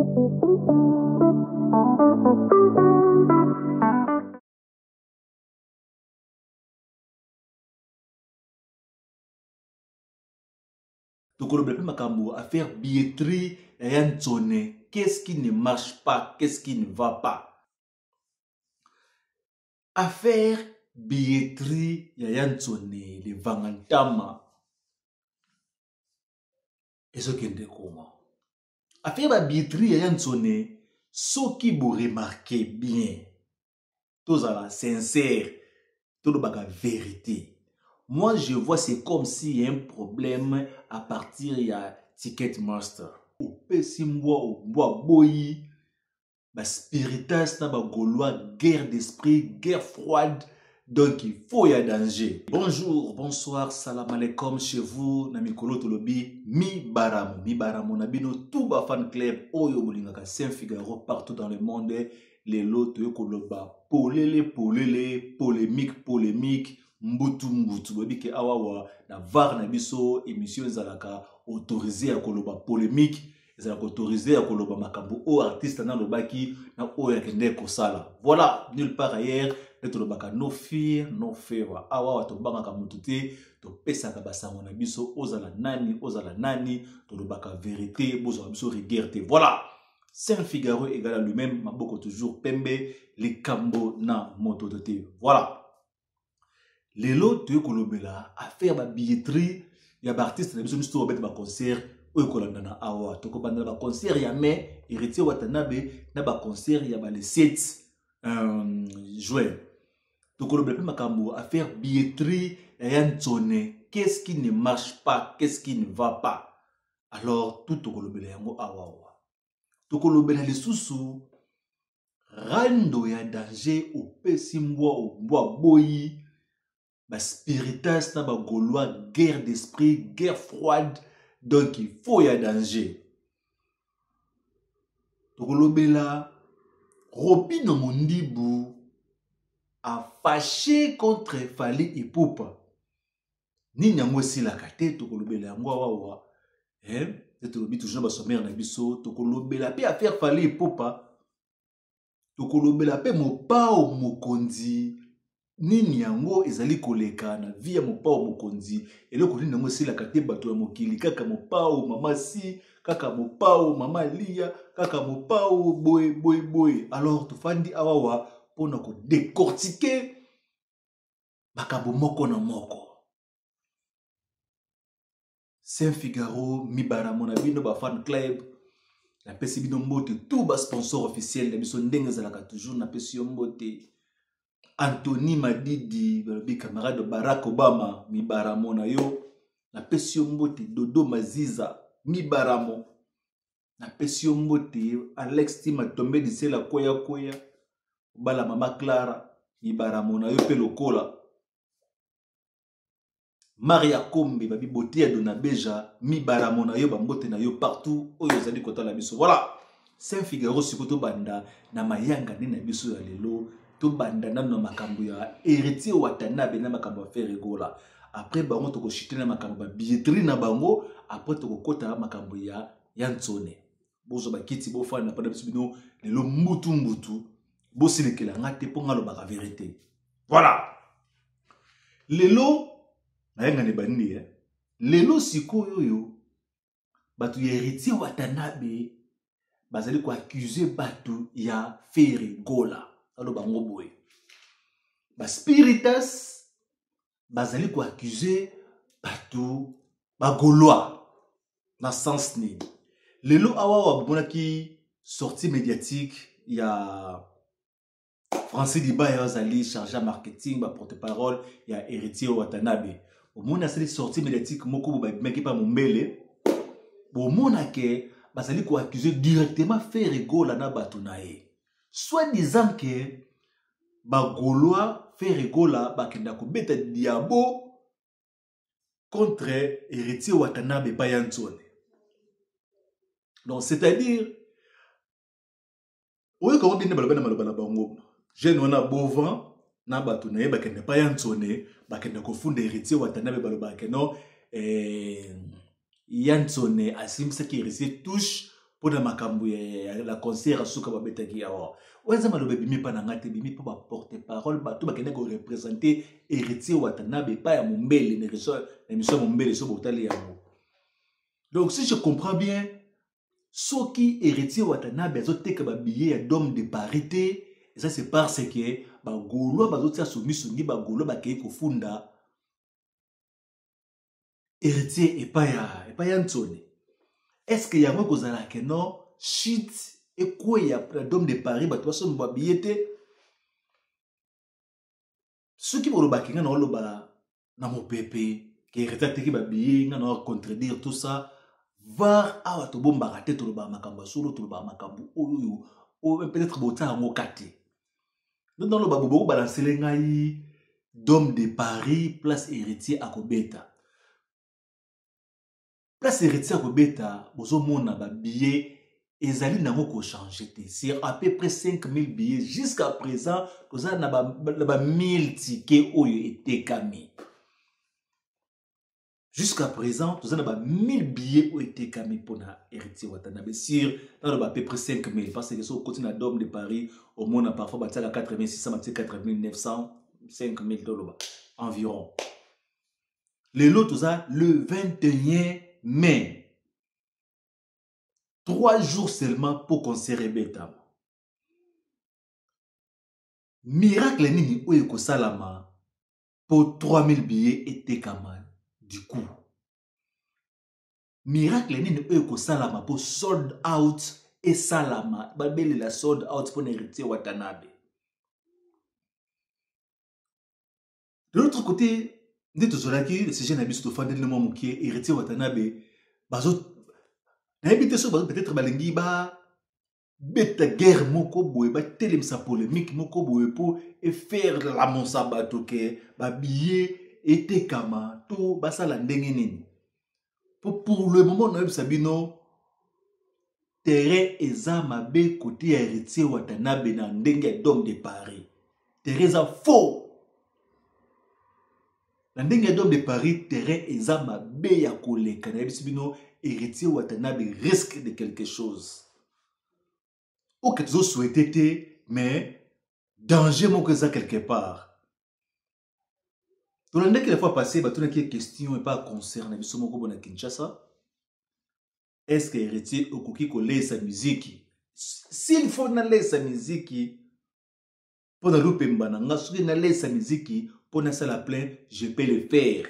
Donc, le problème à faire billetterie et un sonné. Qu'est-ce qui ne marche pas? Qu'est-ce qui ne va pas? À faire billetterie et un sonné, les vangantama. Et ce qui est comment? À faire la billetterie et un sonné, ce qui vous remarquez bien, tout ça sincère, tout le la vérité. Moi, je vois c'est comme s'il y a un problème à partir de Ticketmaster. Au Pessimwa, au Boyi, la spiritas, na ba gaulois, guerre d'esprit, guerre froide. Donc, il faut y avoir danger. Bonjour, bonsoir, salam alaikum chez vous. Na mikolo tolobi, mi baramu, nabino, tout ba fan club, oyo bolingaka Saint-Figaro partout dans le monde. Les lots, koloba, polémique, mbutu, babike awawa, na var na biso, émission zalaka, autorisé à koloba polémique. Autorisé à koloba makambo o artiste na lobaki na o ya kende ko sala. Voilà, nulle part ailleurs, le lobaka no fear, no favor. Awa to banga ka mututé, to pesa ka basango na biso ozala nani, to lobaka vérité, bozo biso regerte. Voilà. Saint-Figaro égale à lui-même, maboko toujours pembe, les cambo na motodoté. Voilà. Lelo to kolobela à faire ma billetterie, ya ba artiste na biso biso obet ba concert. Oyo kolandana awa toko banda ba concert ya mai héritier Watanabe na ba concert ya ba le 7 juin toko le plus makambo à faire billetterie et un sonné. Qu'est-ce qui ne marche pas, qu'est-ce qui ne va pas? Alors tout toko le yango awa toko le bela le susu rando ya danger au pesimwa au bois boyi ba spiritas na ba gaulois, guerre d'esprit, guerre froide. Donc, il faut y avoir danger. Tokolobela, Robino Mundibu a fâché contre Fally Ipupa. Ni nyango si la kate, tokolobela yango awa. Tokolobi toujours ba sommaire na biso, tokolobela pe affaire Fally Ipupa. Tokolobela pe mopao mokonzi. Nini yango ezali koleka na via mopao mokonzi eloko nini yango si la kate bato ya mokili kaka mopao mama si kaka mopao mama lia kaka mopao boy alors tofandi awawa pona ko décortiquer makambo moko na moko. Saint-Figaro mibaramu na bino ba fan club na pesi bino mbote tout ba sponsor officiel na biso ndenge zalaka toujours na pesi yo mbote. Anthony Madidi, le camarade de Barack Obama, mi baramo na yo. Na pesio mbote Dodo Maziza, mi baramo. Na pesio mbote Alex Tima tombé de la koya. Bala mama Clara, mi baramo na yo pe lokola. Maria Kombe, babi botia dona beja, mi baramo na yo bambote na yo partout. Oyo zali kota la biso. Voilà. Saint-Figaro sikoto banda na mayanga ni na biso ya lelo. To bandana na makambo ya héritier Watanabe na makambo faire rigola. Après bango toko chiter na makambo ba billetterie na bango, après toko kota makambo ya Yansone. Bozo ba kiti bo fa na pada bisibino lelo mbutu bo silekela ngate po ngalo ba vérité. Voilà. Lelo na yenga ne bandi lelo sikoyo yo batu ya héritier Watanabe bazali ko accuser batu ya faire rigola. Alors bango boy ba spiritas bazali ko accuser batu ba gaulois na sens ni lelo awa wa ki sortie médiatique ya Francis Dibaya azali chargé marketing ba porte-parole ya héritier Watanabe omona sali sortie médiatique moko ba meki pa mombele bomona ke bazali ko accuser directement faire rigola na batu nae. Soit disant que ba Gaulois fait rigola bakenda ko beta diabo contre héritier Watanabe pa Yansone. Donc c'est-à-dire oyo ko bina balabana malobana bango jeune wana bovan na batu na ye bakenda pa Yansone bakenda ko funda héritier Watanabe balobaka non Yansone asimisa ki héritier touche pour na makambu la concert asuka babetaki awa oza maloba bimi pa na ngate bimi pa porter parole ba to ba kende ko représenter héritier Watanabe pa ya Mombele ne reso na mission Mombele so botali yango. Donc si je comprends bien soki héritier Watanabe azoteka ba billet d'homme de parité et ça c'est parce que ba golo bazotia somisungi ba golo ba kei ko funda héritier et pas ya Ntsone. Est-ce que yango kozala ke non shit et quoi ya d'homme de Paris ba to so ba billet ceux qui vont le bakinga na loba na mopepe qui retate ki ba billet na contredire tout ça var awa to bomba raté to loba makambo solo to loba makambo oyo ou peut-être bota ngo kate dans le babobo balancer ngai d'homme de Paris place héritier akobeta place héritier akobeta bozo mona ba billet ezali nango ko changer te c'est à peu près 5000 billets jusqu'à présent koza na ba 1000 tickets oyo etekami jusqu'à présent toza na ba 1000 billets oyo etekami pona héritier Watanabe sur dans le à peu près 5000 parce que so continue na Dôme de Paris au monde parfois batia 4600 batia 4900 5000 dollars environ les lots toza le 21 mai 3 jours seulement pour concert Betama. Miracle nini oyo ko salama pour 3000 billets et kama du coup. Miracle nini oyo ko salama pour sold out et salama babeli la sold out pour héritier Watanabe. De l'autre côté, nous tozolaki ces jeunes habits to fandel le moment qui héritier Watanabe bazo na habité so peut-être balengi ba beta guerre moko boye ba telemsa polémique moko boye pour et faire la monsabato ke ba billet était kama to basala ndenge nini pour le moment na sabino terrain ezama be côté héritier Watanabe na ndenge d'homme de Paris terrain faux na ndenge d'homme de Paris terrain ezama be ya koleka na sabino héritier Watanabe risque de quelque chose. Ou que tu as souhaité, mais danger mon que ça quelque part. Dans l'année que la fois passée, tu as une question et pas concerne mais mon bon à Kinshasa. Est-ce que héritier Okuki collait sa musique? S'il faut n'aller sa musique pour ne louper m'bananga, s'il n'aller sa musique pour ne la plaindre, je peux le faire.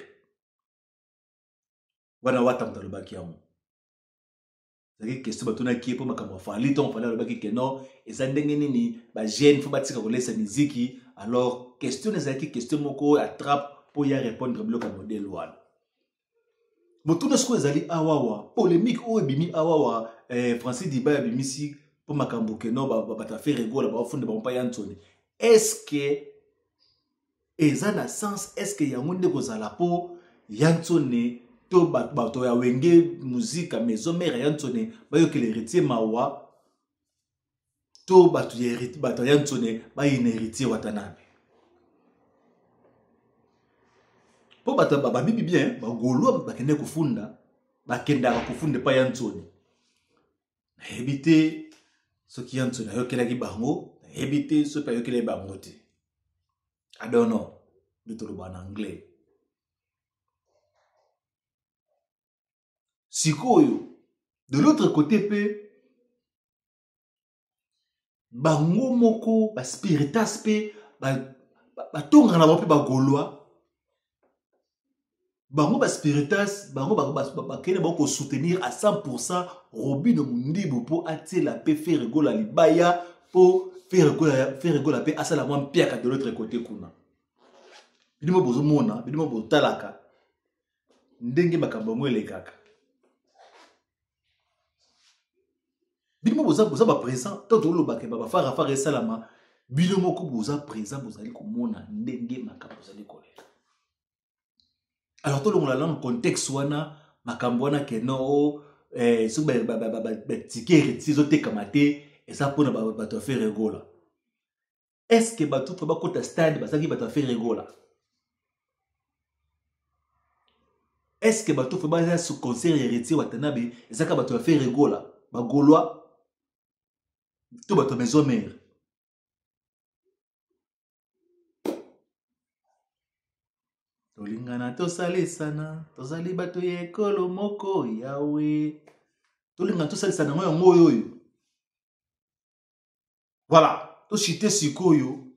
Wana watam dans le bakiamo. C'est question batuna qui pour makamwa fali ton fali le baki keno et ça ndenge nini ba jeune faut batika kolesa muziki alors question ezaki question moko attrape pour y répondre bloc modèle wana. Motuna sko ezali awawa polémique o bimi awawa Francis Diba bimisi pour makambo keno ba ta faire rigola ba fonde ba mpa Anthony. Est-ce que ezana sens est-ce que yangonde kozala po Anthony to bato ya wenge musique maison mère Anthony ba yo que l'héritier mawa to bato ya héritier bato ya Anthony ba héritier Watanabe po bato ba bibi bien ba golo ba kende kufunda ba kenda kufunda pa Anthony hebité ce qui Anthony yo kela ki bango hebité ce pa yo kela bango te I don't know de to en anglais. Sikoyo de l'autre côté pe bango moko ba spiritas pe ba tonga na ba goloa bango ba spiritas bango ba kene ba ko soutenir à 100% Robino Mundibu pour attirer la paix faire rigola libaya pour faire rigola paix asala mwa mpiaka de l'autre côté kuna bidimo bozo mona bidimo botalaka ndenge makambo mwele kaka Bino boza ba présent tant lo ba ke ba fara salama bino moko boza présent bozali ko mona ndenge makambo zali ko lela. Alors to lo ngala dans contexte wana makambo wana ke no so ba ticket héritier zo te kamate et ça pour ba to faire rigola. Est-ce que ba tout ba kota stade ba saki ba to faire rigola? Est-ce que ba tout ba ce concert héritier Watanabe et ça ka ba to faire rigola? ba Gaulois, to bato maison mère. Tolingana tosalisana, tozali bato ya ekolo moko yawe. Tolingana tosalisana ngo yoyo. Voilà, to chite sikoyo,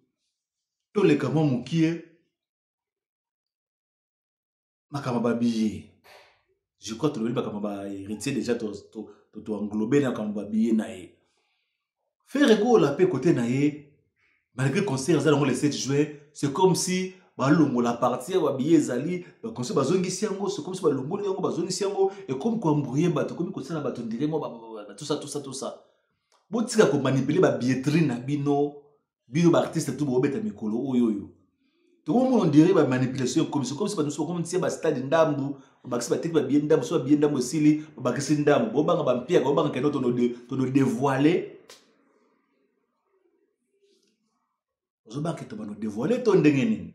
to leka mwa mukie, makama babiye. Je crois que le bakama ba héritier déjà to englobé na kama babiye na ye. Faire go la paix côté na ye, malgré concert za le 7 juin, c'est comme si balongo la partie wa biye zali, ba concert bazongi siango, c'est comme si balongo yango bazongi siango et comme quoi embrouiller bato, comme concert na bato ndire mo tout ça. Botika ko manipuler ba billetterie na bino ba artiste tout bo beta mikolo oyo. Tout le monde dirait ba manipulation comme si ba nous comme si ba stade ndambu, ba kisi ba tek ba bien ndambu, so bien ndambu sili, ba kisi ndambu, bo banga ba mpia, bo banga keno to dévoiler. Zo ba ke to ba no dévoiler to ndenge nini.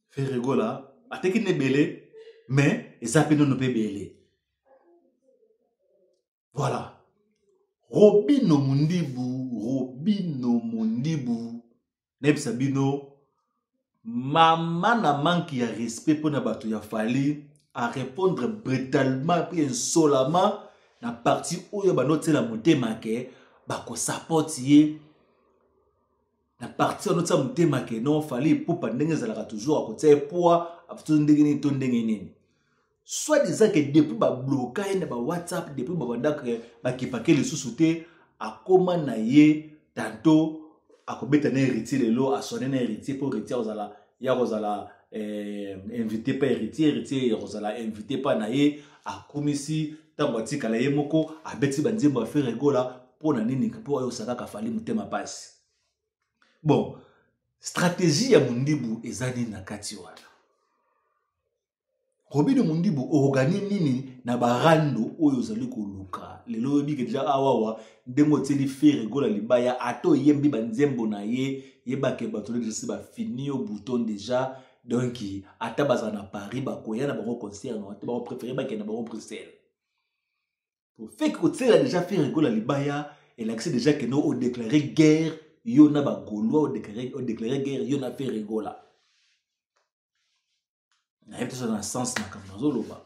Faire rigola, ateki ne belé, mais et ça peut nous pe belé. Voilà. Robino Mundibu. Neb Sabino. Maman na manque ya respect pour na bato ya fali à répondre brutalement puis insolemment na partie où ya banote la motema ke bako support ye na partie on notsa motema ke non fali pour pa ndenge za la toujours à côté poids aftu ndenge ni to ndenge nini. Soit disant que depuis ba blocage na ba WhatsApp depuis ba banda ke ba kipake le sous-souté a comment na ye tantôt akobeta na héritier lelo a sonner na héritier pour héritier ozala ya ozala invité pas héritier ozala invité pas na ye akomisi tango atikala ye moko abeti banzembo a faire rigola pour na nini pour yo saka ka fali mutema passe. Bon, stratégie ya Mundibu ezani na kati wana. Robino Mundibu ogani nini na barando oyo zali koluka lelo bi ke deja awawa ndengo teli faire rigola libaya ato yembi banzembo na ye yeba ke bato de ba fini au bouton déjà donc ata baza na Paris ba koya na ba concert no ata ba préférer ba ke na ba Bruxelles pour fait que tu déjà faire rigola libaya et l'accès déjà que nous au déclarer guerre yo na ba Gaulois au déclarer guerre yo na faire rigola. Na yep ça dans sens na comme zoloba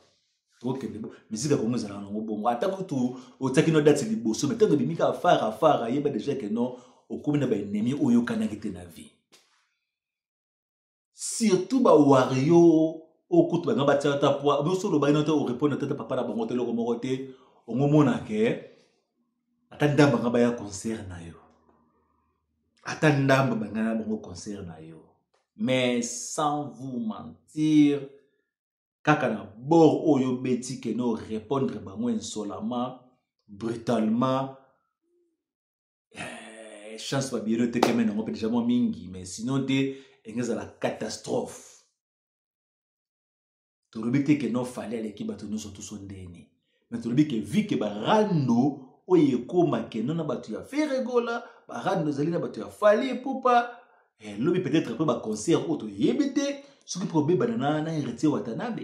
donc musique comme ça na ngobongo atako tu otaki no date liboso mais tango bimika fara yeba déjà que non okomi na ba ennemi oyo kanaki te na vie surtout ba wario okutu ba ngaba tata po boso lo ba ino te o répondre tata papa na bango te loko moko te ongomona ke atanda ba ngaba ya concert na yo atanda ba ngana bango concert na yo. Mais sans vous mentir, kakana bord oyo beti que no répondre bango insolemment, brutalement, chance ba biro te kemen ngo déjà mo mingi, mais sinon te engeza la catastrophe. To robite que no fallait à l'équipe bato nous surtout sondeni. Mais to robite que vu que ba rando oye koma que non na bato ya faire rigola, ba rando zali na bato ya fallait poupa. Et l'homme peut-être après un concert auto yébité, ce qui probé banana na héritier Watanabe.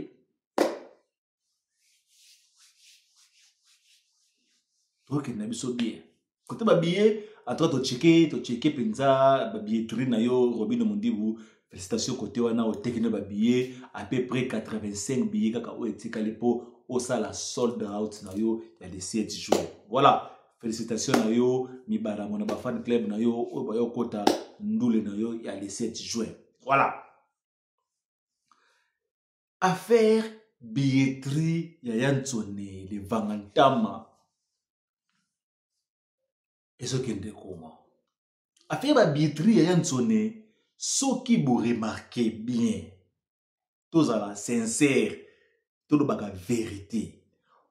Donc il n'a pas bien. Quand tu as bien, en train de checker penza billetterie na yo Robino Mundibu. Félicitations côté wana au technique ba billet à peu près 85 billets kaka o etika lepo au ça la sold out na yo il y a des 7 jours. Voilà. Félicitations na yo mibara mona ba fan club na yo o ba yo kota ndule na yo ya le 7 juin. Voilà. Affaire billetterie ya Yansone le Vangantama. Et ce qui est comment. Affaire ba billetterie ya Yansone, ce qui vous remarquez bien. Tous à la sincère, tout le baga vérité.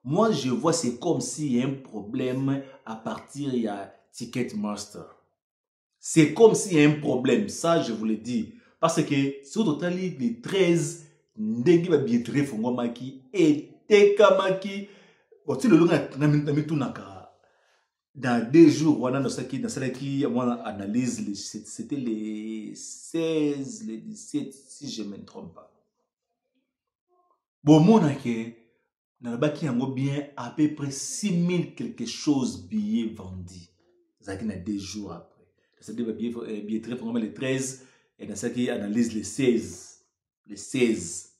Moi, je vois c'est comme s'il y a un problème à partir de Ticketmaster. C'est comme s'il y a un problème, ça je vous le dis. Parce que sur le total, les 13, ndenge ba billetterie fongomaki et tekamaki. Bon, tu le long na mitunaka. Dans 2 jours, on a dans celle qui analyse, c'était les 16, les 17, si je ne me trompe pas. Bon, mon Nalobaki yango bien à peu près 6000 quelque chose billets vendus. Ça qui n'a 2 jours après. C'est-à-dire billet très vraiment le 13 et dans ça qui analyse le 16. Le 16.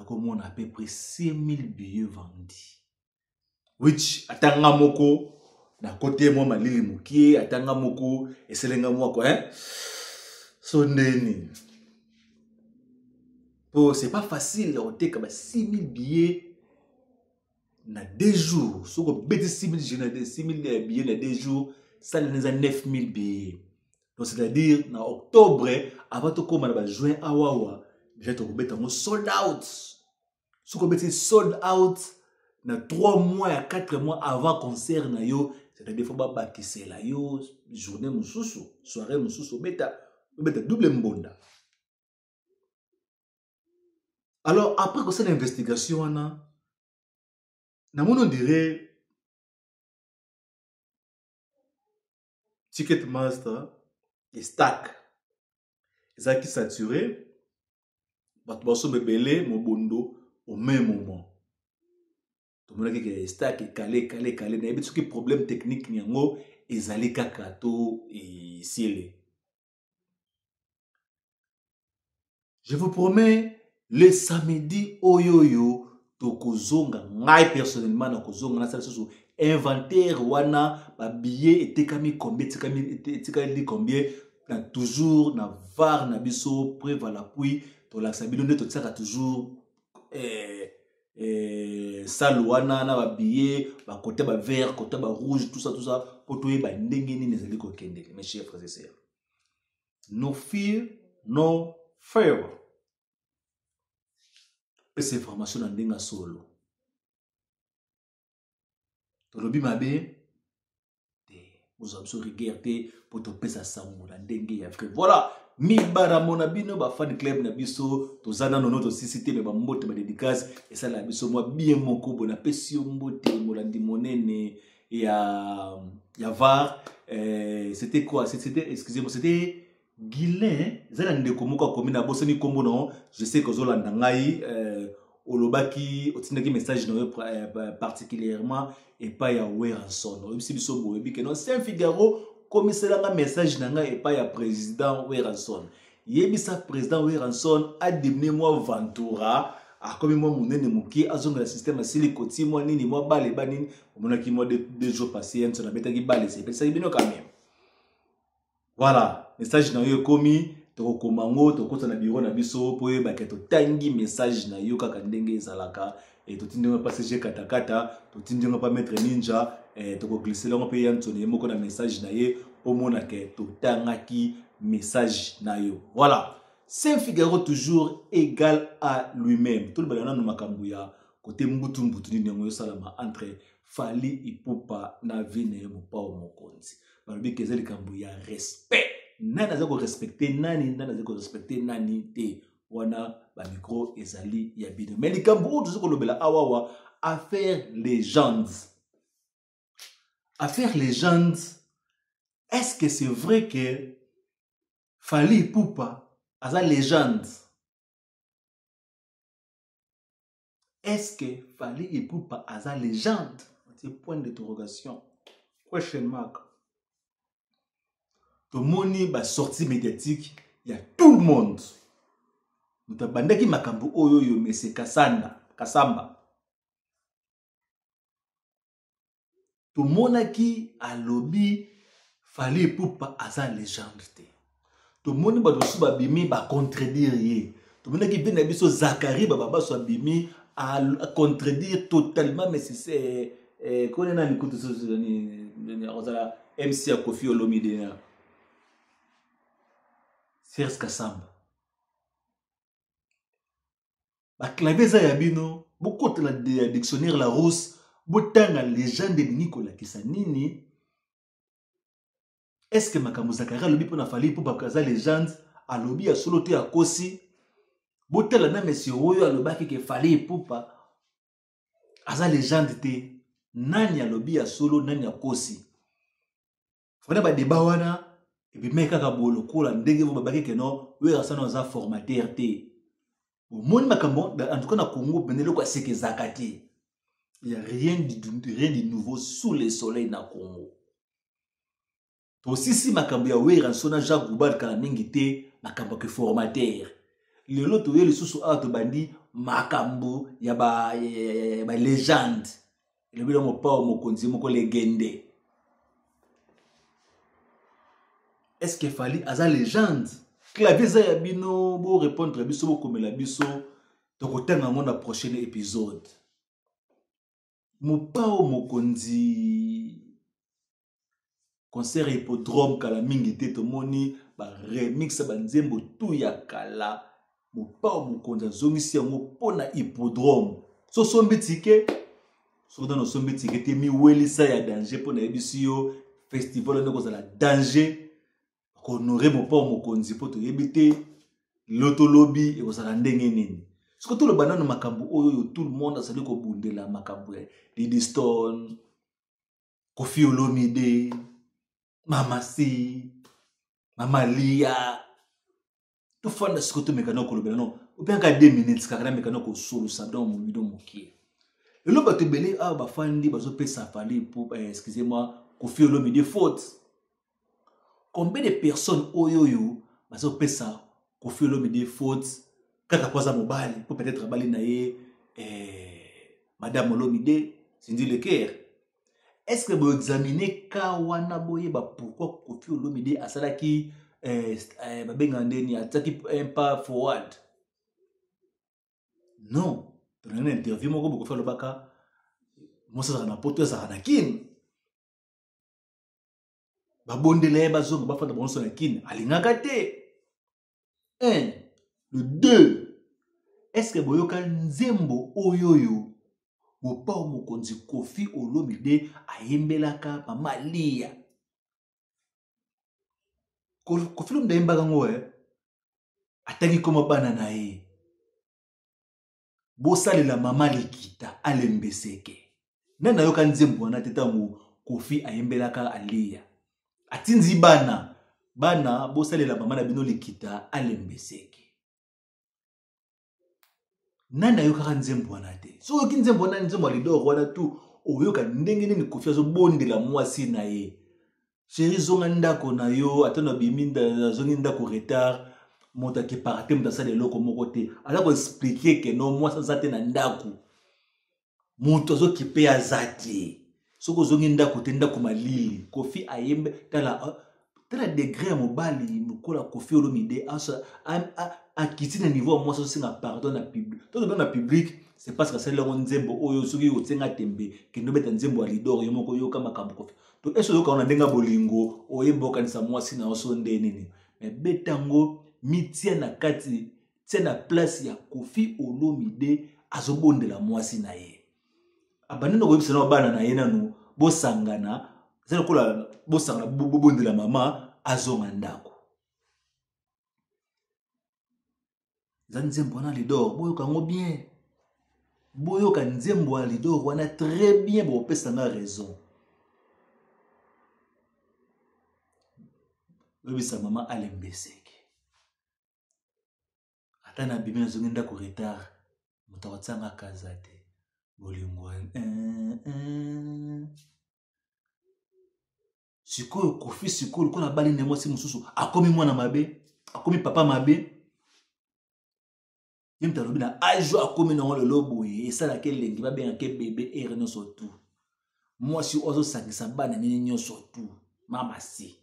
On a à peu près 6000 billets vendus. Which atanga moko na côté moi malili mukie atanga moko eselenga moi quoi hein. So neni. Oh, c'est pas facile on te comme 6000 billets na 2 jours. Si on bet 6000 billets na 2 jours, ça les a 9000 billets. Donc c'est-à-dire en octobre avant de commencer à juin awawa, déjà tu bet un sold out. Si on bet sold out na 3 mois à 4 mois avant concert na yo, c'est-à-dire faut pas bakisser la yo journée mususu, soirée mususu beta double mbonda. Alors après que cette investigation on dirait Ticketmaster et Stack. Ils qui saturé, batbaso bebele mobondo au même moment. Tout le monde qui Stack est calé. Il y a des problèmes techniques niango ezali kakato et cielé. Je vous promets le samedi oyoyo tokozonga ngai personnellement na kozonga na sala soso inventaire wana ba billet etekami combien etekami combien na toujours na var na biso preuve à l'appui to la sabino nde to tsaka toujours salle wana na ba billet ba côté ba vert côté ba rouge tout ça pour to ba ndenge nini ezali ko kendele mes chers frères et sœurs. No fear no favor. Ces informations dans denga solo. Tolobi mabe vous avez regardé pour te pesa sango na ndenge ya frère. Voilà, mi baramona bino ba fan club na biso tozana nono to sisité me ba mbote ba dédicace et ça la biso moi bien moko bona pesi mbote molandi monene ya var c'était quoi c'était excusez-moi c'était Guilain zala ndeko moko komi na bosani kombo non je sais que zolanda ngai olobaki otindaki message no particulièrement et pas ya Weranson obisi biso boyebi que non Saint-Figaro komiselanga message na ngai et pas ya président Weranson yebisa président Weranson a démené moi Ventura a comme moi monene muki azonga le système asili koti moi nini moi bale banini omonaki moi 2 jours passés on a betaki bale c'est ça bino quand même. Voilà, message na yo komi to komango to kota na bureau na biso po yeba ke to tangi message na yo kaka ndenge ezalaka et to tindinga passager katakata to tindinga pa mettre ninja to ko glisser lango pe yantoni moko na message na ye omona ke to tangaki message na yo. Voilà, Saint-Figaro toujours égal à lui-même. Tout le balana no makambu ya côté mbutu ni yango yo salama entre Fally Ipupa na vine mo pa o mokonzi. Balobi ke ezali kambu ya respect. Nani azako respecter nani azako respecter nani te wana ba micro ezali ya bino. Mais les kambu tout ce ko lobela awawa affaire légende. Affaire légende. Est-ce que c'est vrai que Fally Ipupa a sa légende? Est-ce que Fally Ipupa a sa légende? C'est point d'interrogation. Question mark. Tout le monde ba sortie médiatique, il y a tout le monde. Nous tabandaki makambo oyoyo mais c'est Kasamba. Tout le monde qui a lobby Fally Ipupa a sa légende. Tout le monde ba dosu ba bimi ba contredire. Tout le monde qui vient biso Zakari ba so bimi à contredire totalement mais c'est qu'on a écouté ce MC à Kofi Olomide. Serge Kasamba. La clavier Zayabino, beaucoup de la dictionnaire la rousse, beaucoup la légende de Nicolas Kisanini. Est-ce que Makamu Zakara lobi pour na Fally pour bakaza légende a lobi a soloté à Kosi? Beaucoup la na monsieur Oyo a lobaki que Fally Ipupa aza légende te nani a lobi a solo nani a Kosi. Fona ba débat wana et puis meka ka bolo kola ndenge vo babaki que non Weranson za formateur te. Omoni makambo en tout cas na Congo benelo kwa seke zakati. Il y a rien de nouveau sous le soleil na Congo. Aussi si makambo ya wera sona Jacques Goubal kala mingi te makambo ke formateur. Lelo to ye lisusu a to bandi makambo ya ba légende. Le bilo mo pa mo konzi mo ko legende. Est-ce qu'il fallait aza légende? Clavier za ya bino bo répondre biso bo komela biso to kotanga mo na prochain épisode. Mo pa mo konzi concert hippodrome kala mingi te to moni ba remix ba nzembo tu ya kala. Mo pa mo konza zongisi yango pona hippodrome. So sombi tike so dans sombi tike te mi welisa ya danger pona yebisi yo festival ndeko za la danger. Honoré mon père mon konzi poto yebite loto lobby et vous ndenge nini. Ce que tout le banane makambu oyo tout le monde a sali ko bundela makambu Diddy Stone, Koffi Olomide, Mama C, Mama Lia. Tout fond de ce que tout mécano ko lobela non. Ou bien ka 2 minutes ka mécano ko solo ça dans mon vidéo mokie. Le loba te belé a ba fandi bazo pesa fali pour excusez-moi Koffi Olomide faute. Combien de personnes oyoyo bazo pesa Koffi Olomide faute kaka poza mobali pour peut-être bali na ye madame Olomide Cindy Leker. Est-ce que vous examinez kawana boye ba pourquoi Koffi Olomide asalaki ba bengandeni ataki un pas forward? Non, dans une interview moko Koffi Olobaka mo sa na poto sa na kin. Babondele bazongo bafanda bonso na kin alingaka te. 1. Le 2. Est-ce que boyoka nzembo oyoyo bopa mokonzi Koffi Olomide ayembelaka Mama Lia? Koffi Olomide ayembaka ngo atangi koma bana na ye. Bosalela Mama Likita alembeseke. Nana yoka nzembo wana tetango Koffi ayembelaka Alia. Atinzi bana bosalela Mama na bino Likita alembeseke. Nana yoka nzembo wana te. So yoki nzembo wana nzembo alidor wana tu oyoka ndenge nini Koffi azo bondela mwasi na ye. Chéri zonga ndako na yo atana biminda zongi ndako retard monta ki parate mutasa de loko moko te. Ala ko expliquer que non mwasi azate na ndako. Muto zo kipe azate. Soko zongi ndako te ndako malili. Koffi ayembe tala degré mobali mukola Koffi Olomide a quitté le niveau moi so singa pardon na public. Tout dans na public c'est parce que c'est le nzembo oyo soki otenga tembe ke no beta nzembo alidor yo moko yo kama Koffi. To eso yo ka ndenga bolingo oyemboka nisa mwasi na oso ndenene. Mais betango mitia na kati tia na place ya Koffi Olomide azobondela mwasi na ye. Abanino ko yebisa na bana na ye nanu bosangana c'est kola bosangana bobondela mama azonga ndako. Nzembo wana lidor boyoka ngo bien. Boyoka nzembo wana lidor wana très bien bo pesa na raison. Bebisa mama alembeseke. Atana bimena zongi ndako retard mutawatsanga kazate. Bolingo sikoyo Koffi sikoyo kona bali ne mwasi mususu akomi mwana mabe akomi papa mabe yemta lobina ajo akomi na le lobo esala ke lengi babenga ke bébé erno sotu mwasi ozo sangisa bana nini nyoso tu mama si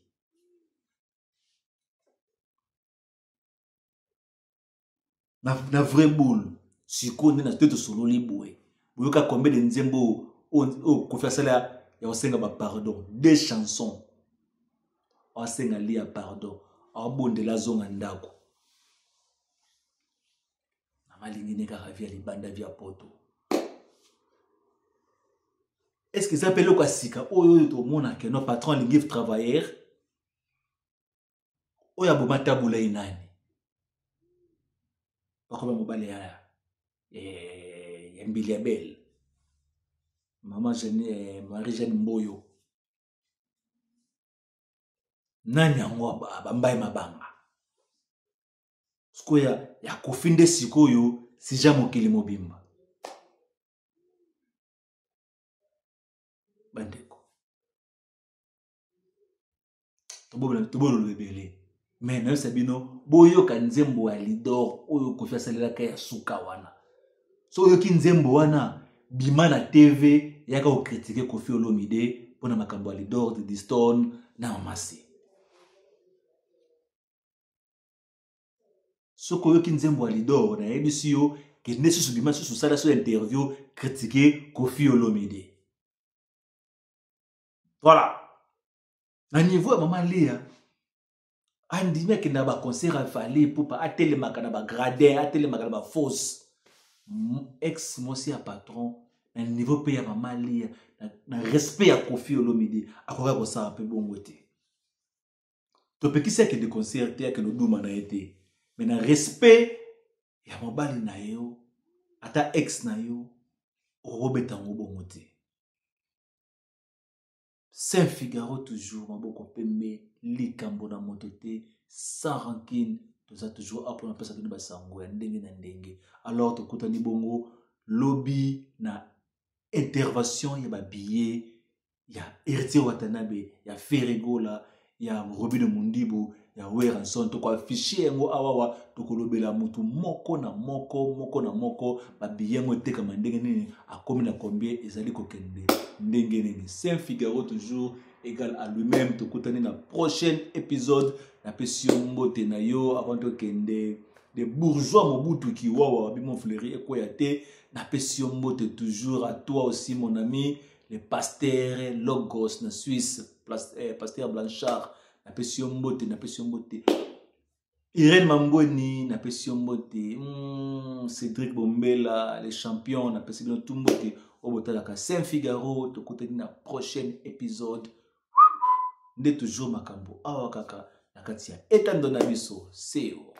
na vrai boule sikoyo ndena teto solo liboe boyoka combien de nzembo o Koffi asala ya osenga ba pardon 2 chansons osenga lia pardon abondela zonga ndako malingi ne kaka via libanda via poto. Est-ce que ça appelle quoi sika oyo to mona ke no patron lingi travailleur oya bomata bula inani bakoba mobale ya mbili ya belle maman Jeanne Marie Jeanne Mboyo nani yango bambaye mabanga ya kofinde sikoyo sija mokili mobimba. Bandeko. Tobolo lebele. Mais na sabino boyo ka nzembo ya Lidor oyo Kofi asalela ka ya suka wana. So oyo ki nzembo wana bima na TV yaka o critiquer Kofi Olomide pona makambo ya Lidor de Diston na Mamasi. So oyo ki nzembo ya Lidor na yebisi yo ke nesi su bima su sala so interview critiquer Kofi Olomide. Voilà. Na niveau ya Maman Léa andime ke na ba concert a fallé pour pas atelemaka na ba gradin, atelemaka na ba fosse. Ex mosi ya patron na niveau pe ya Maman Léa na respect ya Kofi Olomide akoka ko sa pe bongo te. To pekisa ke de concert te ke no duma na été. Mais na respect ya mobali na yo ata ex na yo robeta ngo bongo te. Saint-Figaro toujours maboko pembe likambo na motote sans rancune toza toujours apona pesa toni basango ya ndenge na ndenge. Alors tokutani bongo lobby na intervention ya ba billet ya Héritier Watanabe ya Ferregola ya Robin Mundibo ya Weranson to ko afficher yango awawa to ko lobela mutu moko na moko ba billet ngo teka mandenge nini akomi na combien ezali ko kende ndenge nini. Saint-Figaro toujours égal à lui-même. To kutani na prochain épisode na pesio mbote na yo avant to kende des bourgeois Mobutu qui wawa bimo fleuri ekoyate na pesio mbote toujours à toi aussi mon ami le pasteur Logos na Suisse pasteur Blanchard na pesio mbote Irène Mamboni na pesio mbote Cédric Bombela les champions na pesio mbote Obotalaka Saint-Figaro to kutani na prochain épisode nde toujours makambo awa kaka na kati ya etando na biso seo.